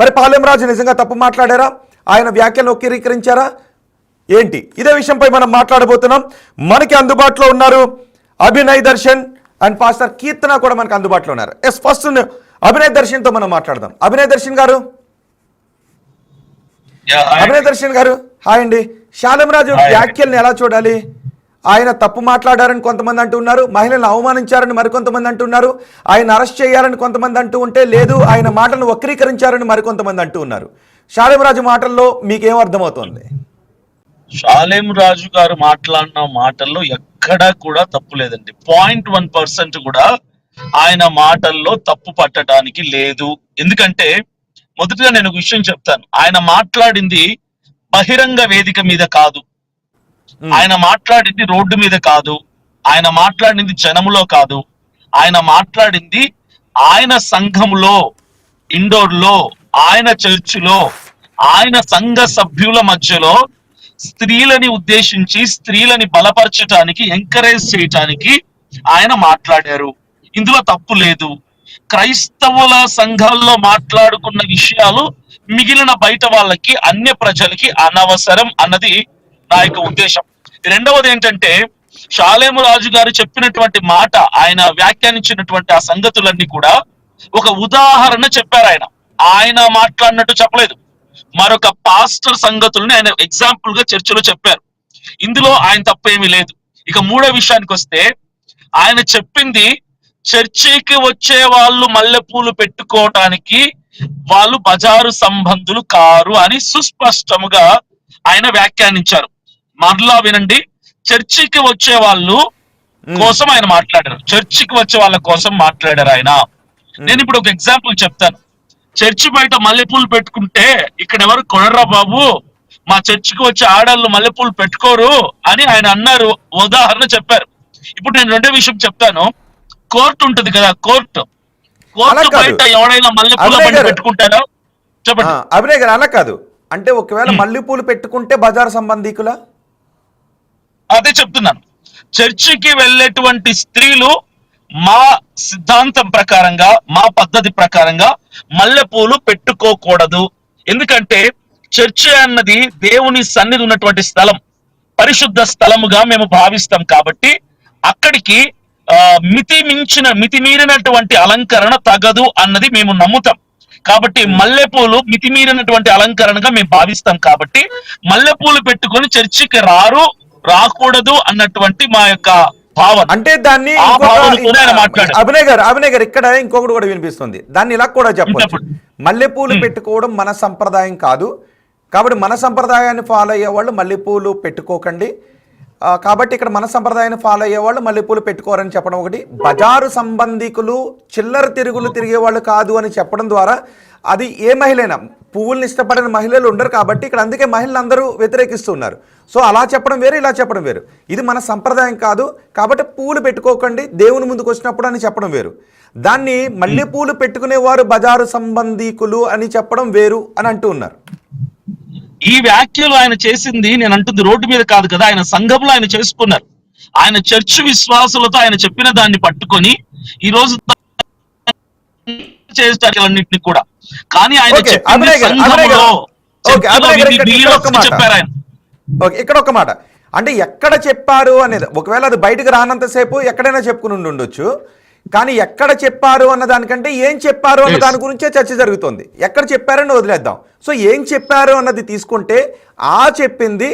మరి పాలెం రాజు నిజంగా తప్పు మాట్లాడారా? ఆయన వ్యాఖ్యలను వక్రీకరించారా ఏంటి? ఇదే విషయంపై మనం మాట్లాడబోతున్నాం. మనకి అందుబాటులో ఉన్నారు అభినయ్ దర్శన్ అండ్ పాస్టర్ కీర్తన కూడా మనకు అందుబాటులో ఉన్నారు. ఫస్ట్ అభినయ్ దర్శన్తో మనం మాట్లాడదాం. అభినయ్ దర్శన్ గారు, అభినయ్ దర్శన్ గారు హాయ్ అండి. పాలెం రాజు వ్యాఖ్యల్ని ఎలా చూడాలి? ఆయన తప్పు మాట్లాడారని కొంతమంది అంటున్నారు, మహిళలను అవమానించారని మరికొంతమంది అంటున్నారు, ఆయన అరెస్ట్ చేయాలని కొంతమంది అంటూ ఉంటే, లేదు ఆయన మాటలను వక్రీకరించారని మరికొంతమంది అంటూ ఉన్నారు. పాలెం రాజు మాటల్లో మీకేం అర్థమవుతోంది? పాలెం రాజు గారు మాట్లాడిన మాటల్లో ఎక్కడా కూడా తప్పు లేదండి. 0.1% కూడా ఆయన మాటల్లో తప్పు పట్టడానికి లేదు. ఎందుకంటే మొదటిగా నేను ఒక విషయం చెప్తాను. ఆయన మాట్లాడింది బహిరంగ వేదిక మీద కాదు, ఆయన మాట్లాడింది రోడ్డు మీద కాదు, ఆయన మాట్లాడింది జనములో కాదు, ఆయన మాట్లాడింది ఆయన సంఘములో, ఇండోర్ లో, ఆయన చర్చిలో, ఆయన సంఘ సభ్యుల మధ్యలో స్త్రీలని ఉద్దేశించి స్త్రీలని బలపరచటానికి, ఎంకరేజ్ చేయటానికి ఆయన మాట్లాడారు. ఇందులో తప్పు లేదు. క్రైస్తవుల సంఘాల్లో మాట్లాడుకున్న విషయాలు మిగిలిన బయట వాళ్ళకి, అన్య ప్రజలకి అనవసరం అన్నది నా యొక్క ఉద్దేశం. రెండవది ఏంటంటే, పాలెం రాజు గారు చెప్పినటువంటి మాట, ఆయన వ్యాఖ్యానించినటువంటి ఆ సంగతులన్నీ కూడా ఒక ఉదాహరణ చెప్పారు. ఆయన మాట్లాడినట్టు చెప్పలేదు. మరొక పాస్టర్ సంగతుల్ని ఆయన ఎగ్జాంపుల్ గా చర్చలో చెప్పారు. ఇందులో ఆయన తప్పేమీ లేదు. ఇక మూడో విషయానికి వస్తే, ఆయన చెప్పింది చర్చికి వచ్చే వాళ్ళు మల్లెపూలు పెట్టుకోవటానికి వాళ్ళు బజారు సంబంధులు కారు అని సుస్పష్టముగా ఆయన వ్యాఖ్యానించారు. మరలా వినండి, చర్చికి వచ్చే వాళ్ళు కోసం ఆయన మాట్లాడారు, చర్చికి వచ్చే వాళ్ళ కోసం మాట్లాడారు ఆయన. నేను ఇప్పుడు ఒక ఎగ్జాంపుల్ చెప్తాను. చర్చి బయట మల్లెపూలు పెట్టుకుంటే ఇక్కడ ఎవరు కొనరా బాబు, మా చర్చికి వచ్చే ఆడళ్ళు మల్లెపూలు పెట్టుకోరు అని ఆయన అన్నారు, ఉదాహరణ చెప్పారు. ఇప్పుడు నేను రెండో విషయం చెప్తాను. కోర్టు ఉంటది కదా, కోర్టు బయట ఎవడైనా మల్లెపూల బండి పెట్టుకుంటారా? చెప్పండి. అభినయ్ గారు అలా కాదు అంటే, ఒకవేళ మల్లెపూలు పెట్టుకుంటే బజార్ సంబంధికులా? అదే చెప్తున్నాను. చర్చికి వెళ్ళేటువంటి స్త్రీలు మా సిద్ధాంతం ప్రకారంగా, మా పద్ధతి ప్రకారంగా మల్లెపూలు పెట్టుకోకూడదు. ఎందుకంటే చర్చి అన్నది దేవుని సన్నిధి ఉన్నటువంటి స్థలం, పరిశుద్ధ స్థలముగా మేము భావిస్తాం. కాబట్టి అక్కడికి మితిమీరినటువంటి అలంకరణ తగదు అన్నది మేము నమ్ముతాం. కాబట్టి మల్లెపూలు మితిమీరినటువంటి అలంకరణగా మేము భావిస్తాం. కాబట్టి మల్లెపూలు పెట్టుకొని చర్చికి రాకూడదు అన్నటువంటి మా యొక్క భావన. అంటే దాన్ని అభినయ్ గారు ఇక్కడ ఇంకొకటి కూడా వినిపిస్తుంది. దాన్ని ఇలా కూడా చెప్పచ్చు, మల్లెపూలు పెట్టుకోవడం మన సంప్రదాయం కాదు, కాబట్టి మన సంప్రదాయాన్ని ఫాలో అయ్యే వాళ్ళు మల్లెపూలు పెట్టుకోకండి, కాబట్టి ఇక్కడ మన సంప్రదాయాన్ని ఫాలో అయ్యే వాళ్ళు మల్లెపూలు పెట్టుకోరని చెప్పడం ఒకటి. బజారు సంబంధికులు చిల్లర తిరుగులు తిరిగే వాళ్ళు కాదు అని చెప్పడం ద్వారా, అది ఏ మహిళైనా, పువ్వుల్ని ఇష్టపడిన మహిళలు ఉండరు కాబట్టి ఇక్కడ, అందుకే మహిళలు అందరూ వ్యతిరేకిస్తున్నారు. సో అలా చెప్పడం వేరు, ఇలా చెప్పడం వేరు. ఇది మన సంప్రదాయం కాదు కాబట్టి పువ్వులు పెట్టుకోకండి దేవుని ముందుకు వచ్చినప్పుడు అని చెప్పడం వేరు. దాన్ని మల్లెపూలు పెట్టుకునేవారు బజారు సంబంధికులు అని చెప్పడం వేరు అని అంటూ ఉన్నారు. ఈ వ్యాఖ్యలు ఆయన చేసింది, నేను అంటుంది రోడ్డు మీద కాదు కదా, ఆయన సంఘంలో ఆయన చేసుకున్నారు. ఆయన చర్చ్ విశ్వాసులతో ఆయన చెప్పిన దాన్ని పట్టుకొని ఈ రోజు చేస్తారన్నింటినీ కూడా. కానీ ఆయన చెప్పారు. ఆయన ఇక్కడ ఒక మాట అంటే, ఎక్కడ చెప్పారు అనేది, ఒకవేళ అది బయటకు రానంతసేపు ఎక్కడైనా చెప్పుకుని ఉండొచ్చు, కానీ ఎక్కడ చెప్పారు అన్న దానికంటే ఏం చెప్పారు అన్న దాని గురించే చర్చ జరుగుతుంది. ఎక్కడ చెప్పారని వదిలేద్దాం. సో ఏం చెప్పారు అన్నది తీసుకుంటే, ఆ చెప్పింది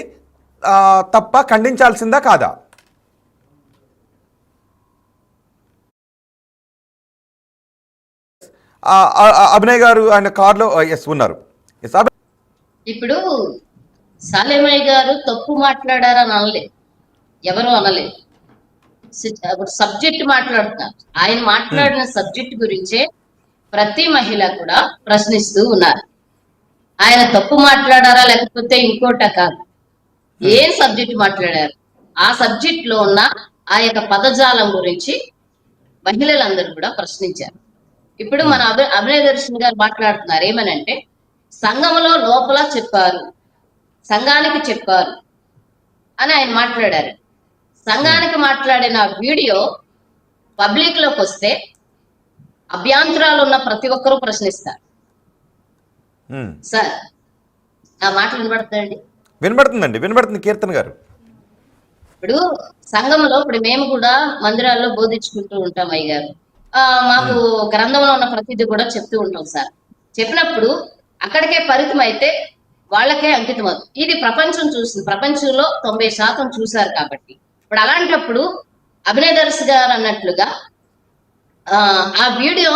తప్ప ఖండించాల్సిందా కాదా? అభినయ్ గారు ఆయన కార్లో ఉన్నారు. ఇప్పుడు సాలెమయ్య గారు తప్పు మాట్లాడారని అనలేదు, ఎవరు అనలేదు. సబ్జెక్ట్ మాట్లాడుతున్నారు. ఆయన మాట్లాడిన సబ్జెక్ట్ గురించే ప్రతి మహిళ కూడా ప్రశ్నిస్తూ ఉన్నారు. ఆయన తప్పు మాట్లాడారా లేకపోతే ఇంకోట కాదు, ఏం సబ్జెక్ట్ మాట్లాడారు, ఆ సబ్జెక్ట్ లో ఉన్న ఆ యొక్క పదజాలం గురించి మహిళలందరూ కూడా ప్రశ్నించారు. ఇప్పుడు మన అభినయ్ దర్శన్ గారు మాట్లాడుతున్నారు ఏమనంటే, సంఘంలో లోపల చెప్పారు, సంఘానికి చెప్పారు అని ఆయన మాట్లాడారు. సంఘానికి మాట్లాడిన వీడియో పబ్లిక్ లోకి వస్తే అభ్యంతరాలు ఉన్న ప్రతి ఒక్కరూ ప్రశ్నిస్తారు. సార్ నా మాటలు వినబడతాయండి? వినబడుతుంది కీర్తన్ గారు. ఇప్పుడు సంఘంలో ఇప్పుడు మేము కూడా మందిరాల్లో బోధించుకుంటూ ఉంటాం అయ్యారు. మాకు గ్రంథంలో ఉన్న ప్రతిదీ కూడా చెప్తూ ఉంటాం సార్. చెప్పినప్పుడు అక్కడికే పరిమితం అయితే వాళ్ళకే అంకితం అవుతుంది. ఇది ప్రపంచం చూసింది, ప్రపంచంలో 90% చూశారు కాబట్టి. ఇప్పుడు అలాంటప్పుడు అభినయ్ దర్శ్ గారు అన్నట్లుగా ఆ వీడియో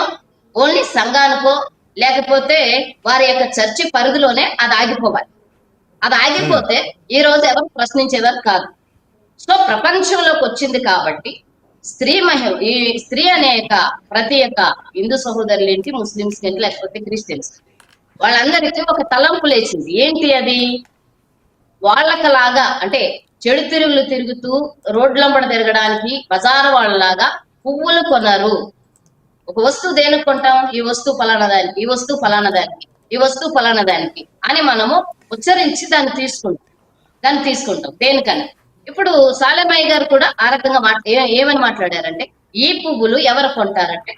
ఓన్లీ సంఘానికో లేకపోతే వారి యొక్క చర్చి పరిధిలోనే అది ఆగిపోవాలి. అది ఆగిపోతే ఈ రోజు ఎవరు ప్రశ్నించేవారు కాదు. సో ప్రపంచంలోకి వచ్చింది కాబట్టి ఈ స్త్రీ అనేక ప్రతి ఒక్క హిందూ సహోదరులేంటి, ముస్లింస్ ఏంటి, లేకపోతే క్రిస్టియన్స్ వాళ్ళందరికీ ఒక తలంపు లేచింది. ఏంటి అది? వాళ్ళకలాగా అంటే చెడు తిరుగులు తిరుగుతూ రోడ్లంబడ తిరగడానికి బజారు వాళ్ళలాగా పువ్వులు కొనరు. ఒక వస్తువు దేనికి కొంటాం? ఈ వస్తువు ఫలానా దానికి, ఈ వస్తువు ఫలానా దానికి, ఈ వస్తువు ఫలానా దానికి అని మనము ఉచ్చరించి దాన్ని తీసుకుంటాం. దేనికని? ఇప్పుడు సాలెమయ్య గారు కూడా ఆ రకంగా ఏమని మాట్లాడారంటే, ఈ పువ్వులు ఎవరు కొంటారంటే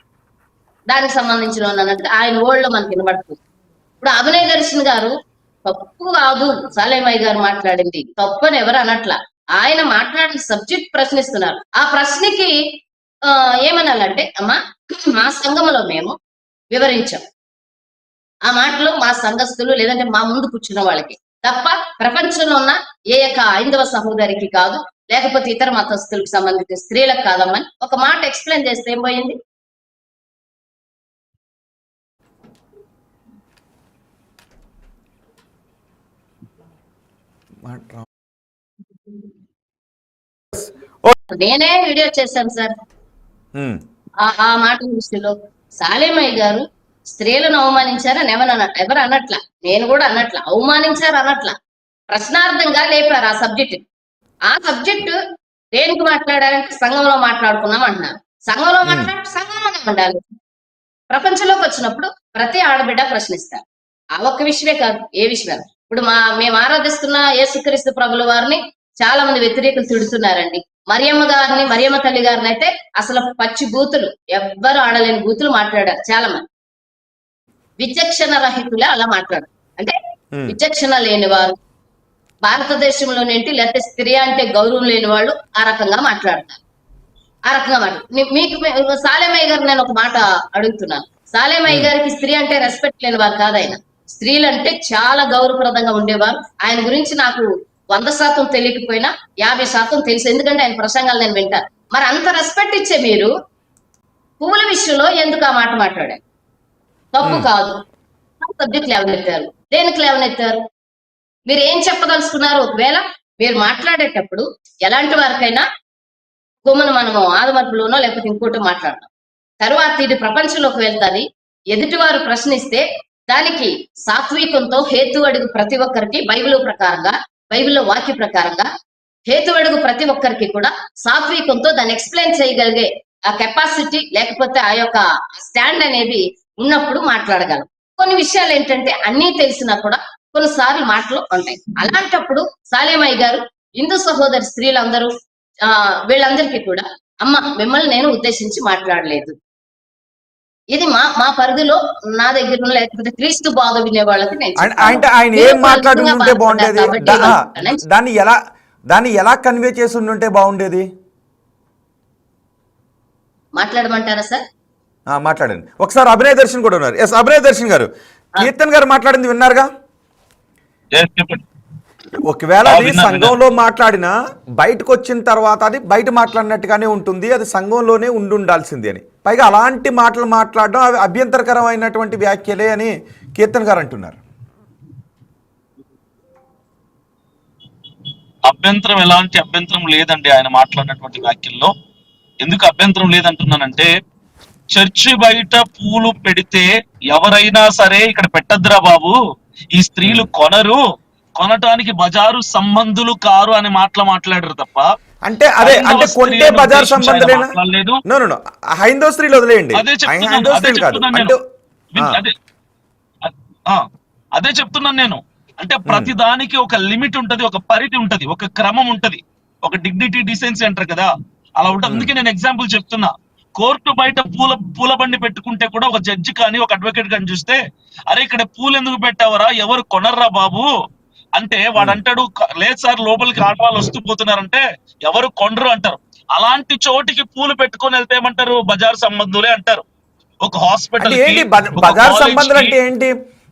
దానికి సంబంధించిన అన్నట్టు ఆయన ఓళ్ళలో మనకి వినబడుతుంది. ఇప్పుడు అభినయ్ దర్శన్ గారు తప్పు కాదు సాలెమయ్య గారు మాట్లాడింది తప్పు అని ఎవరు అనట్లా. ఆయన మాట్లాడిన సబ్జెక్ట్ ప్రశ్నిస్తున్నారు. ఆ ప్రశ్నకి ఏమనాలంటే, అమ్మా మా సంఘంలో మేము వివరించాం ఆ మాటలు మా సంఘస్థులు లేదంటే మా ముందు కూర్చున్న వాళ్ళకి తప్ప ప్రపంచంలో ఉన్న ఏ యొక్క ఐందవ సహోదరికి కాదు, లేకపోతే ఇతర మతస్థులకు సంబంధించిన స్త్రీలకు కాదమ్మని ఒక మాట ఎక్స్ప్లెయిన్ చేస్తే ఏం పోయింది? నేనే వీడియో చేశాను సార్ ఆ మాట దృష్టిలో. సాలెమయ్య గారు స్త్రీలను అవమానించారని ఎవరు అనట్లా, నేను కూడా అనట్లా, అవమానించారు అనట్లా, ప్రశ్నార్థంగా లేపారు ఆ సబ్జెక్ట్. ఆ సబ్జెక్టు దేనికి మాట్లాడారంటే సంఘంలో మాట్లాడుకున్నాం అంటున్నారు. సంఘంలో సంఘంలోనే ఉండాలి. ప్రపంచంలోకి వచ్చినప్పుడు ప్రతి ఆడబిడ్డ ప్రశ్నిస్తారు. ఆ ఒక్క విషయమే కాదు, ఏ విషయం. ఇప్పుడు మేము ఆరాధిస్తున్న యేసుక్రీస్తు ప్రభుల వారిని చాలా మంది వ్యతిరేకులు తిడుతున్నారండి. మరియమ్మ తల్లి గారిని అయితే అసలు పచ్చి బూతులు, ఎవ్వరు ఆడలేని బూతులు మాట్లాడారు చాలా మంది. విచక్షణ రహితులే అలా మాట్లాడారు. అంటే విచక్షణ లేని వారు భారతదేశంలోనేంటి, లేకపోతే స్త్రీ అంటే గౌరవం లేని వాళ్ళు ఆ రకంగా మాట్లాడతారు. మీకు సాలెమయ్య గారు నేను ఒక మాట అడుగుతున్నాను. సాలెమయ్య గారికి స్త్రీ అంటే రెస్పెక్ట్ లేని వారు కాదు ఆయన. స్త్రీలు అంటే చాలా గౌరవప్రదంగా ఉండేవారు. ఆయన గురించి నాకు 100% తెలియకపోయినా 50% తెలుసు. ఎందుకంటే ఆయన ప్రసంగాలు నేను వింటాను. మరి అంత రెస్పెక్ట్ ఇచ్చే మీరు పువ్వుల విషయంలో ఎందుకు ఆ మాట మాట్లాడారు? తప్పు కాదు. సబ్జెక్ట్ లేవనెత్తారు. దేనికి లేవనెత్తారు? మీరు ఏం చెప్పదలుచుకున్నారు? ఒకవేళ మీరు మాట్లాడేటప్పుడు ఎలాంటి వారికైనా గుమ్మను మనము ఆదమర్పులోనో లేకపోతే ఇంకోటి మాట్లాడతాం. తర్వాత ఇది ప్రపంచంలోకి వెళ్తాది. ఎదుటివారు ప్రశ్నిస్తే దానికి సాత్వికంతో హేతు అడుగు ప్రతి ఒక్కరికి బైబిల్లో వాక్య ప్రకారంగా హేతు అడుగు ప్రతి ఒక్కరికి కూడా సాత్వికంతో దాన్ని ఎక్స్ప్లెయిన్ చేయగలిగే ఆ కెపాసిటీ లేకపోతే ఆ యొక్క స్టాండ్ అనేది ఉన్నప్పుడు మాట్లాడగలం. కొన్ని విషయాలు ఏంటంటే అన్నీ తెలిసినా కూడా కొన్నిసార్లు మాటలు ఉంటాయి. అలాంటప్పుడు సాలెమయ్య గారు హిందూ సహోదరి స్త్రీలందరూ వీళ్ళందరికీ కూడా అమ్మ మిమ్మల్ని నేను ఉద్దేశించి మాట్లాడలేదు, ఇది మా పరిధిలో నా దగ్గర లేకపోతే క్రీస్తు బాధ వినే వాళ్ళకి అంటే ఆయన ఏం మాట్లాడుతుంటే బాగుండేది, దాన్ని ఎలా కన్వే చేసి ఉంటే బాగుండేది? మాట్లాడమంటారా సార్? మాట్లాడండి. ఒకసారి అభినయ్ దర్శన్ కూడా ఉన్నారు. ఎస్ అభినయ్ దర్శన్ గారు, కీర్తన్ గారు మాట్లాడింది విన్నారుగా? ఒకవేళ అది సంఘంలో మాట్లాడినా బయటకు వచ్చిన తర్వాత అది బయట మాట్లాడినట్టుగానే ఉంటుంది, అది సంఘంలోనే ఉండాల్సింది అని. పైగా అలాంటి మాటలు మాట్లాడడం అవి అభ్యంతరకరమైనటువంటి వ్యాఖ్యలే అని కీర్తన్ గారు అంటున్నారు. ఎలాంటి అభ్యంతరం లేదండి ఆయన మాట్లాడినటువంటి వ్యాఖ్యల్లో. ఎందుకు అభ్యంతరం లేదంటున్నానంటే, చర్చి బయట పూలు పెడితే ఎవరైనా సరే ఇక్కడ పెట్టద్దురా బాబు, ఈ స్త్రీలు కొనటానికి బజారు సంబంధులు కారు అనే మాట్లాడారు తప్ప అంటే కొంటే బజార్ సంబంధులేనా? హైందవ స్త్రీలు వదిలేయండి, అదే చెప్తున్నాను నేను. అంటే ప్రతి దానికి ఒక లిమిట్ ఉంటది, ఒక పరిధి ఉంటది, ఒక క్రమం ఉంటది, ఒక డిగ్నిటీ డిసెన్సీ అంటారు కదా, అలా ఉంటుంది. అందుకే నేను ఎగ్జాంపుల్ చెప్తున్నా. కోర్టు బయట పూల బండి పెట్టుకుంటే కూడా ఒక జడ్జి కానీ ఒక అడ్వకేట్ కానీ చూస్తే, అరే ఇక్కడ పూలు ఎందుకు పెట్టావరా, ఎవరు కొనర్రా బాబు అంటే వాడు అంటాడు, లేదు సార్ లోపలికి ఆడవాళ్ళు వస్తూ పోతున్నారంటే ఎవరు కొనరు అంటారు. అలాంటి చోటికి పూలు పెట్టుకొని వెళ్తే ఏమంటారు, బజార్ సంబంధులే అంటారు. ఒక హాస్పిటల్ ఏంటి బజార్ సంబంధాలు అంటే ఏంటి?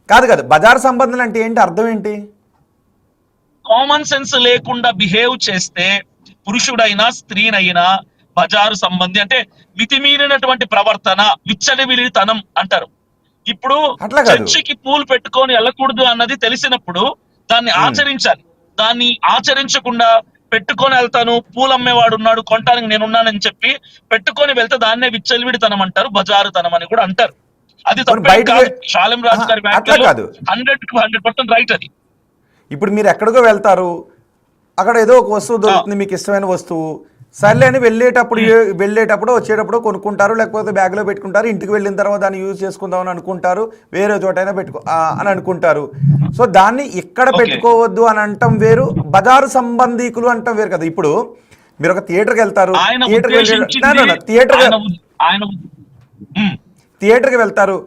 కాదు బజార్ సంబంధాలు అంటే ఏంటి, అర్థం ఏంటి? కామన్ సెన్స్ లేకుండా బిహేవ్ చేస్తే పురుషుడైనా స్త్రీనైనా బజారు సంబంధి అంటే మితిమీరినటువంటి ప్రవర్తన, విచ్చలవిడితనం అంటారు. ఇప్పుడు చర్చికి పూలు పెట్టుకొని వెళ్ళకూడదు అన్నది తెలిసినప్పుడు దాన్ని ఆచరించాలి. దాన్ని ఆచరించకుండా పెట్టుకొని వెళ్తాను, పూలు అమ్మేవాడు ఉన్నాడు కొనటానికి నేనున్నానని చెప్పి పెట్టుకొని వెళ్తే దాన్నే విచ్చలవిడితనం అంటారు, బజారుతనం అని కూడా అంటారు. అది తప్పే కాదు. షాలేం రాజు గారి వ్యాఖ్యలో 100% రైట్ అది. ఇప్పుడు మీరు ఎక్కడికో వెళ్తారు, అక్కడ ఏదో ఒక వస్తువు దొరుకుతుంది, మీకు ఇష్టమైన వస్తువు, సర్లే అని వెళ్ళేటప్పుడు వచ్చేటప్పుడు కొనుక్కుంటారు, లేకపోతే బ్యాగ్లో పెట్టుకుంటారు, ఇంటికి వెళ్ళిన తర్వాత దాన్ని యూజ్ చేసుకుందామని అనుకుంటారు, వేరే చోటైనా అని అనుకుంటారు. సో దాన్ని ఇక్కడ పెట్టుకోవద్దు అని అంటాం వేరు, బజారు సంబంధీకులు అంటాం వేరు కదా. ఇప్పుడు మీరు ఒక థియేటర్కి వెళ్తారు, థియేటర్కి వెళ్తారు,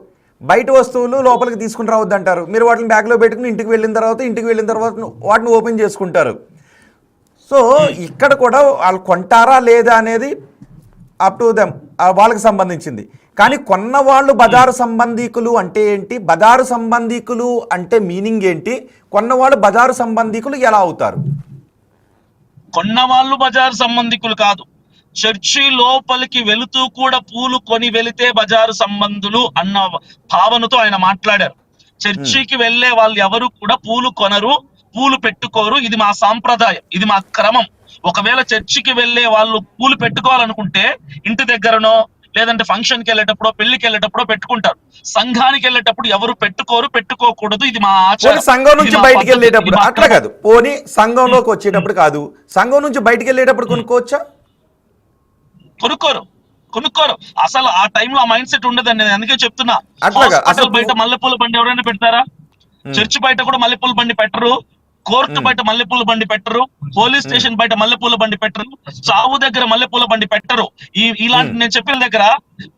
బయట వస్తువులు లోపలికి తీసుకుని రావద్దు అంటారు, మీరు వాటిని బ్యాగ్లో పెట్టుకుని ఇంటికి వెళ్ళిన తర్వాత వాటిని ఓపెన్ చేసుకుంటారు. సో ఇక్కడ కూడా వాళ్ళు కొంటారా లేదా అనేది అప్ టు దెమ్, వాళ్ళకి సంబంధించింది. కానీ కొన్న వాళ్ళు బజారు సంబంధీకులు అంటే ఏంటి, బజారు సంబంధీకులు అంటే మీనింగ్ ఏంటి, కొన్నవాళ్ళు బజారు సంబంధీకులు ఎలా అవుతారు? కొన్న వాళ్ళు బజారు సంబంధికులు కాదు, చర్చి లోపలికి వెళుతూ కూడా పూలు కొని వెళితే బజారు సంబంధులు అన్న భావనతో ఆయన మాట్లాడారు. చర్చికి వెళ్లే వాళ్ళు ఎవరు కూడా పూలు కొనరు, పూలు పెట్టుకోరు, ఇది మా సాంప్రదాయం, ఇది మా క్రమం. ఒకవేళ చర్చికి వెళ్లే వాళ్ళు పూలు పెట్టుకోవాలనుకుంటే ఇంటి దగ్గరనో లేదంటే ఫంక్షన్ కి వెళ్ళేటప్పుడు పెళ్లికి వెళ్ళేటప్పుడు పెట్టుకుంటారు. సంఘానికి వెళ్ళేటప్పుడు ఎవరు పెట్టుకోరు, పెట్టుకోకూడదు, ఇది మా ఆచారం. సంఘం నుంచి బయటికి వెళ్ళేటప్పుడు అట్లా కాదు, పోనీ సంఘంలోకి వచ్చేటప్పుడు కాదు, సంఘం నుంచి బయటికి వెళ్ళేటప్పుడు కొనుక్కోవచ్చా? కొనుక్కోరు అసలు ఆ టైంలో ఆ మైండ్ సెట్ ఉండదండి. నేను అందుకే చెప్తున్నా, హాస్పిటల్ బయట మల్లెపూల బండి ఎవరైనా పెడతారా? చర్చి బయట కూడా మల్లెపూల బండి పెట్టరు, కోర్టు బయట మల్లెపూల బండి పెట్టరు, పోలీస్ స్టేషన్ బయట మల్లెపూల బండి పెట్టరు, చావు దగ్గర మల్లెపూల బండి పెట్టరు. ఇలాంటి నేను చెప్పిన దగ్గర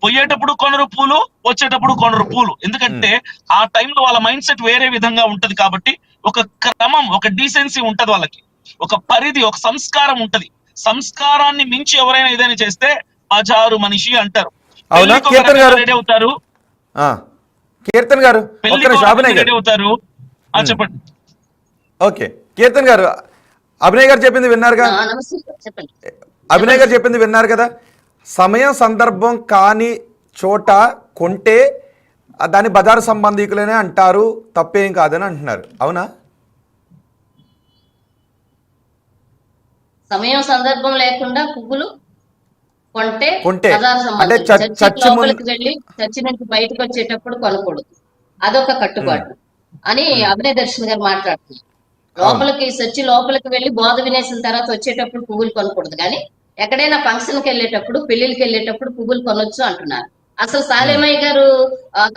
పోయేటప్పుడు కొనరు పూలు, వచ్చేటప్పుడు కొనరు పూలు. ఎందుకంటే ఆ టైంలో వాళ్ళ మైండ్ సెట్ వేరే విధంగా ఉంటది కాబట్టి ఒక క్రమం, ఒక డీసెన్సీ ఉంటది, వాళ్ళకి ఒక పరిధి, ఒక సంస్కారం ఉంటది. సంస్కారాన్ని మించి ఎవరైనా ఏదైనా చేస్తే బజారు మనిషి అంటారు. రెడీ అవుతారు, కీర్తన్ గారు రెడీ అవుతారు. చెప్పండి. ఓకే కీర్తన్ గారు, అభినయ్ గారు చెప్పింది విన్నారుగా? అభినయ్ గారు చెప్పింది విన్నారు కదా, సమయం సందర్భం కాని చోట కొంటే దాన్ని బజారు సంబంధికులనే అంటారు, తప్పేం కాదని అంటున్నారు, అవునా? సమయం సందర్భం లేకుండా పువ్వులు కొంటే వెళ్ళి చర్చి నుంచి బయటకు వచ్చేటప్పుడు కొనకూడదు, అదొక కట్టుబాటు అని అభినయ దర్శన్ గారు మాట్లాడుతున్నారు. చర్చి లోపలికి వెళ్ళి బోధ వినేసిన తర్వాత వచ్చేటప్పుడు పువ్వులు కొనకూడదు, కానీ ఎక్కడైనా ఫంక్షన్ కి వెళ్ళేటప్పుడు, పెళ్లికి వెళ్ళేటప్పుడు పువ్వులు కొనొచ్చు అంటున్నారు. అసలు సాలేమయ్య గారు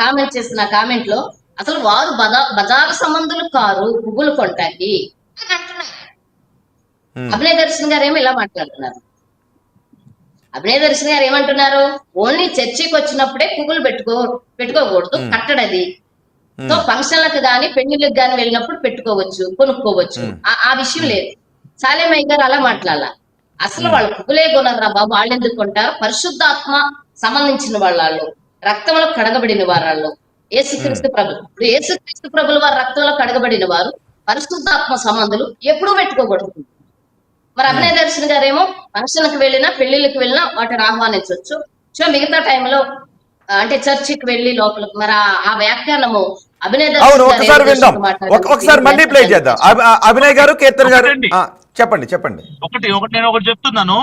కామెంట్ చేసిన కామెంట్ లో అసలు వారు బజారు సంబంధులు కారు పువ్వులు కొంటాకి అంటున్నారు. అభినయ దర్శన్ గారు ఏమో ఇలా మాట్లాడుతున్నారు. అభినయ దర్శన్ గారు ఏమంటున్నారు, ఓన్లీ చర్చికి వచ్చినప్పుడే పువ్వులు పెట్టుకోకూడదు, కట్టడది. సో ఫంక్షన్లకు గాని పెళ్లిళ్ళకి గాని వెళ్ళినప్పుడు పెట్టుకోవచ్చు, కొనుక్కోవచ్చు, ఆ విషయం లేదు. సాలేమయ్య గారు అలా మాట్లాడాల. అసలు వాళ్ళు పువ్వులే కొనరా బాబు, వాళ్ళు ఎందుకు కొంటారు? పరిశుద్ధాత్మ సంబంధించిన వాళ్ళు, రక్తంలో కడగబడిన వారు యేసుక్రీస్తు ప్రభు. ఇప్పుడు యేసుక్రీస్తు ప్రభుల వారు రక్తంలో కడగబడిన వారు, పరిశుద్ధాత్మ సంబంధులు ఎప్పుడూ పెట్టుకోకూడదు. మరి అభినయ దర్శన్ గారేమో ఫంక్షన్కి వెళ్ళినా పెళ్లిళ్ళకి వెళ్ళినా వాటిని ఆహ్వానించవచ్చు. సో మిగతా టైంలో అంటే చర్చికి వెళ్ళి లోపలికి, మరి ఆ వ్యాఖ్యానము అభినయ దర్శన్ ఒకసారి మళ్ళీ ప్లే చేద్దాం. అభినయ్ గారు, కీర్తన్ గారు చెప్పండి. ఒకటి నేను చెప్తున్నాను.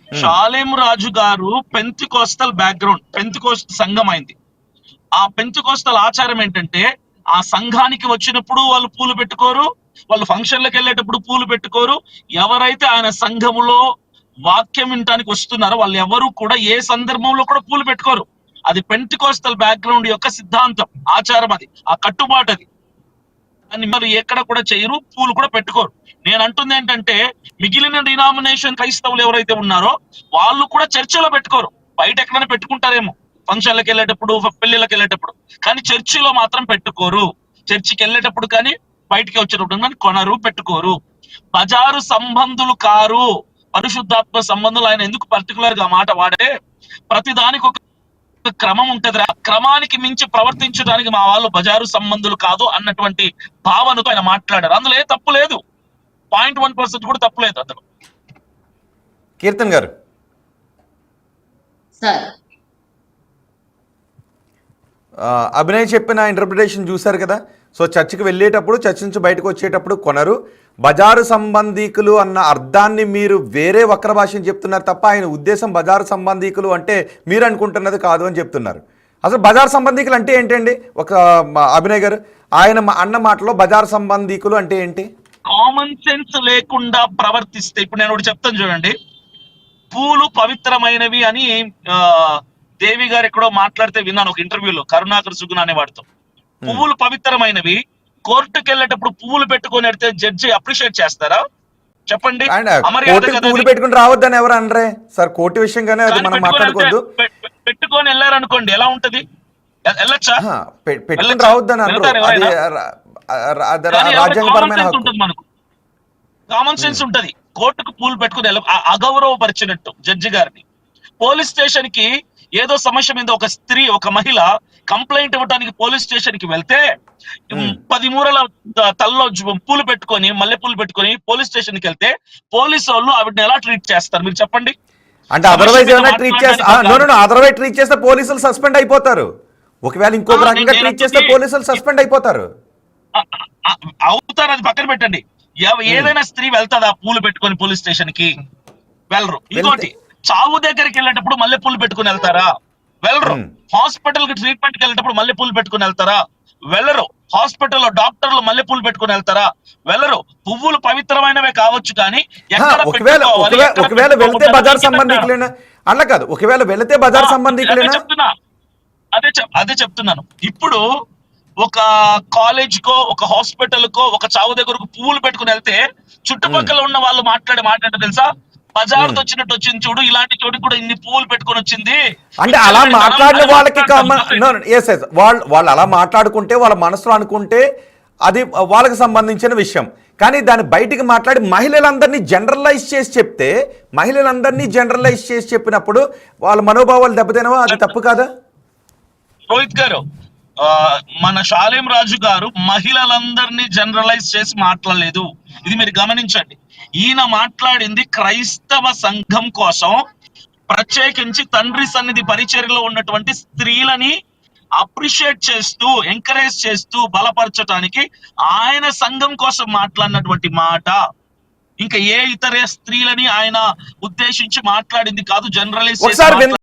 షాలేం రాజు గారు పెంతికోస్తల్ బ్యాక్గ్రౌండ్, పెంతికోస్తల్ సంఘం అయింది. ఆ పెంతికోస్తల్ ఆచారం ఏంటంటే ఆ సంఘానికి వచ్చినప్పుడు వాళ్ళు పూలు పెట్టుకోరు, వాళ్ళు ఫంక్షన్లకు వెళ్ళేటప్పుడు పూలు పెట్టుకోరు. ఎవరైతే ఆయన సంఘములో వాక్యం వినటానికి వస్తున్నారో వాళ్ళు ఎవరు కూడా ఏ సందర్భంలో కూడా పూలు పెట్టుకోరు. అది పెంటికోస్తల్ బ్యాక్గ్రౌండ్ యొక్క సిద్ధాంతం, ఆచారం, అది ఆ కట్టుబాటు. అది అని మరి ఎక్కడ కూడా చేయరు, పూలు కూడా పెట్టుకోరు. నేను అంటుంది ఏంటంటే మిగిలిన డినామినేషన్ క్రైస్తవులు ఎవరైతే ఉన్నారో వాళ్ళు కూడా చర్చిలో పెట్టుకోరు, బయట ఎక్కడైనా పెట్టుకుంటారేమో, ఫంక్షన్లకు వెళ్ళేటప్పుడు, పెళ్లిళ్ళకి వెళ్ళేటప్పుడు, కానీ చర్చిలో మాత్రం పెట్టుకోరు. చర్చికి వెళ్ళేటప్పుడు కానీ బయటికి వచ్చేటప్పుడు కానీ కొనరు, పెట్టుకోరు. బజారు సంబంధులు కారు, పరిశుద్ధాత్మ సంబంధులు. ఆయన ఎందుకు పర్టికులర్ గా మాట వాడే? ప్రతిదానికి ఒక క్రమం ఉంటది, ఆ క్రమానికి మించి ప్రవర్తించడానికి మా వాళ్ళు బజారు సంబంధులు కాదు అన్నటువంటి భావనతో ఆయన మాట్లాడారు. అందులో ఏ తప్పు లేదు, 0.1% కూడా తప్పు లేదు అందులో. కీర్తన్ గారు సార్, అభినయ్ చెప్పిన ఇంటర్ప్రిటేషన్ చూశారు కదా. సో చర్చికి వెళ్ళేటప్పుడు, చర్చ్ నుంచి బయటకు వచ్చేటప్పుడు కొనరు. బజారు సంబంధీకులు అన్న అర్థాన్ని మీరు వేరే వక్ర భాషను చెప్తున్నారు తప్ప ఆయన ఉద్దేశం బజారు సంబంధీకులు అంటే మీరు అనుకుంటున్నది కాదు అని చెప్తున్నారు. అసలు బజారు సంబంధీకులు అంటే ఏంటండి? ఒక అభినయ్ గారు, ఆయన అన్న మాటలో బజారు సంబంధీకులు అంటే ఏంటి? కామన్ సెన్స్ లేకుండా ప్రవర్తిస్తే, ఇప్పుడు నేను ఒకటి చెప్తాను చూడండి. పూలు పవిత్రమైనవి అని దేవి గారు ఎక్కడో మాట్లాడితే విన్నాను ఒక ఇంటర్వ్యూలో, కరుణాకర్ సుగుణ అనే వాడితో. పువ్వులు పవిత్రమైనవి, కోర్టుకు వెళ్ళేటప్పుడు పువ్వులు పెట్టుకొని వెళ్తే జడ్జి అప్రిషియేట్ చేస్తారా? చెప్పండి. పువ్వులు పెట్టుకుని రావద్దని ఎవరు అనరే సార్? కోర్టు విషయంగానే అది మనం మాట్లాడుకోవద్దు. పెట్టుకొని వెళ్ళారనుకోండి, ఎలా ఉంటది? వెళ్ళొచ్చా? పెట్టుకుని రావద్దని అనరు. రాజ్యాంగపరమైన హక్కు. మనకు కామన్ సెన్స్ ఉంటది. కోర్టుకు పూలు పెట్టుకుని అగౌరవపరిచినట్టు జడ్జి గారిని. పోలీస్ స్టేషన్ కి ఏదో సమస్య మీద ఒక స్త్రీ, ఒక మహిళ కంప్లైంట్ ఇవ్వడానికి పోలీస్ స్టేషన్ కి వెళ్తే 10 మూరల తల్లో పూలు పెట్టుకొని, మల్లె పూలు పెట్టుకొని పోలీస్ స్టేషన్ కి వెళ్తే పోలీసు వాళ్ళు ఆవిడని ఎలా ట్రీట్ చేస్తారు మీరు చెప్పండి? అంటే అదర్వైజ్ ఏమైనా ట్రీట్ చేస్తే, అదర్వైజ్ ట్రీట్ చేస్తే పోలీసులు సస్పెండ్ అయిపోతారు. ఒకవేళ ఇంకొక రకంగా ట్రీట్ చేస్తే పోలీసులు సస్పెండ్ అయిపోతారు. అవుతారు, అది పక్కన పెట్టండి. ఏదైనా స్త్రీ వెళ్తాదా పూలు పెట్టుకొని పోలీస్ స్టేషన్ కి? వెళ్ళరు. ఇంకోటి, చావు దగ్గరికి వెళ్ళేటప్పుడు మల్లె పూలు పెట్టుకుని వెళ్తారా? వెళ్ళరు. హాస్పిటల్ కి ట్రీట్మెంట్ కి వెళ్ళేటప్పుడు మల్లె పూలు పెట్టుకుని వెళ్తారా? వెళ్ళరు. హాస్పిటల్లో డాక్టర్లు మల్లె పూలు పెట్టుకుని వెళ్తారా? వెళ్ళరు. పువ్వులు పవిత్రమైనవే కావచ్చు, కానీ ఒకవేళ వెళ్తే బజార్ సంబంధికులేనా? అలా కాదు, ఒకవేళ వెళితే బజార్ సంబంధికులేనా? అదే చెప్తున్నాను. ఇప్పుడు ఒక కాలేజ్ కో, ఒక హాస్పిటల్ కో, ఒక చావు దగ్గరకు పువ్వులు పెట్టుకుని వెళ్తే చుట్టుపక్కల ఉన్న వాళ్ళు మాట్లాడే మాట ఏంటో తెలుసా? బజార్ వచ్చినట్టు వచ్చింది చూడు, ఇలాంటి చోటు కూడా ఇన్ని పువ్వులు పెట్టుకొని వచ్చింది అంటే. అలా మాట్లాడిన వాళ్ళకి వాళ్ళు అలా మాట్లాడుకుంటే, వాళ్ళ మనసులో అనుకుంటే అది వాళ్ళకి సంబంధించిన విషయం. కానీ దాన్ని బయటికి మాట్లాడి మహిళలందరినీ జనరలైజ్ చేసి చెప్తే, మహిళలందరినీ జనరలైజ్ చేసి చెప్పినప్పుడు వాళ్ళ మనోభావాలు దెబ్బతినవా? అది తప్పు కాదా? రోహిత్ గారు, మన షాలేం రాజు గారు మహిళలందరినీ జనరలైజ్ చేసి మాట్లాడలేదు. ఇది మీరు గమనించండి. ఈయన మాట్లాడింది క్రైస్తవ సంఘం కోసం, ప్రత్యేకించి తండ్రి సన్నిధి పరిచర్యలో ఉన్నటువంటి స్త్రీలని అప్రిషియేట్ చేస్తూ, ఎంకరేజ్ చేస్తూ, బలపరచడానికి ఆయన సంఘం కోసం మాట్లాడినటువంటి మాట. ఇంకా ఏ ఇతర స్త్రీలని ఆయన ఉద్దేశించి మాట్లాడింది కాదు, జనరలైజ్ చేసి